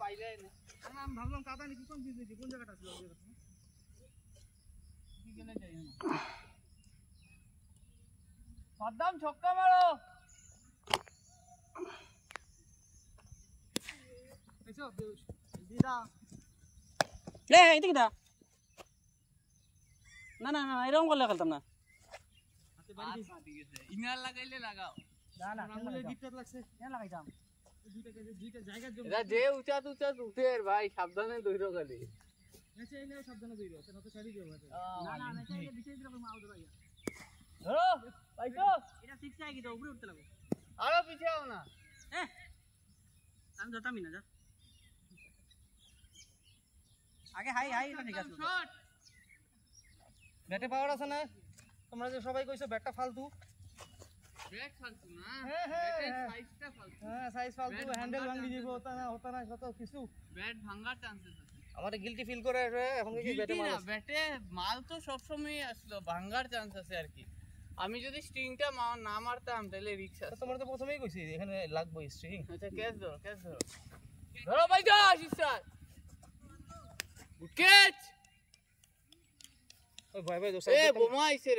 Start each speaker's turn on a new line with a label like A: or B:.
A: পাইলে না
B: আমি ভাবলাম কাদা নাকি কনফিউজ হয়েছি কোন জায়গাটা ছিল ওই জায়গাটা
A: কি গেলে যাই না সাদ্দাম ছক্কা মারো
B: এসো দিদা
C: লে এদিকে দা না না না এরকম করলে খেলতাম না
B: হাতে বাড়ি
A: ঠিক আছে ইনার লাগাইলে লাগাও
C: না না
B: আঙুলে ডিপটা লাগছে
C: কেন লাগাইতাম
B: দুইটা জায়গার জন্য
A: এটা যে উঁচা উঠে ভাই সাবধানে দইরো খালি
B: নেচে এনে সাবধানে দইরো না তো ছাড়ি দিও ভাই
C: না না না এটা বিশেষ রকম আউট হইয়া
A: ধরো পাইছো
C: এটা ঠিক চাই কি তো উপরে উঠতে লাগবে
A: আরো পিছে আও না
C: আমি ধরতামই না যা আগে হাই হাই এটা ঠিক আছে
A: শট
B: ব্যাটে পাওয়ার আছে না তোমরা যে সবাই কইছো ব্যাটটা ফালতু
A: ব্যাট ফালতু না
B: হ্যাঁ, হ্যাঁ,
A: ব্যাটের
B: হ্যাঁ।
A: সাইজটা ফালতু
B: হ্যাঁ সাইজ ফালতু
A: ব্যাট
B: হ্যান্ডেল
A: ভাঙার
B: ভাঙি দিব
A: chances
B: হতা না কত কিছু
A: ব্যাট ভাঙার চান্সেস আছে
B: আমারে গিলটি ফিল করে এখন কি ব্যাটে
A: Guilty
B: মার
A: না, ব্যাটে মাল তো সবসময় আসলো ভাঙার চান্স আছে আর কি আমি যদি স্ট্রিংটা না মারতাম তাহলে রিস্ক আছে
B: তোমার তো প্রথমেই কইছি এখানে লাগবে স্ট্রিং
A: আচ্ছা ক্যাচ ধরো ধরো ভাই যা শিশার ক্যাচ
B: ওই ভাই ভাই
A: এ বোমা আইছে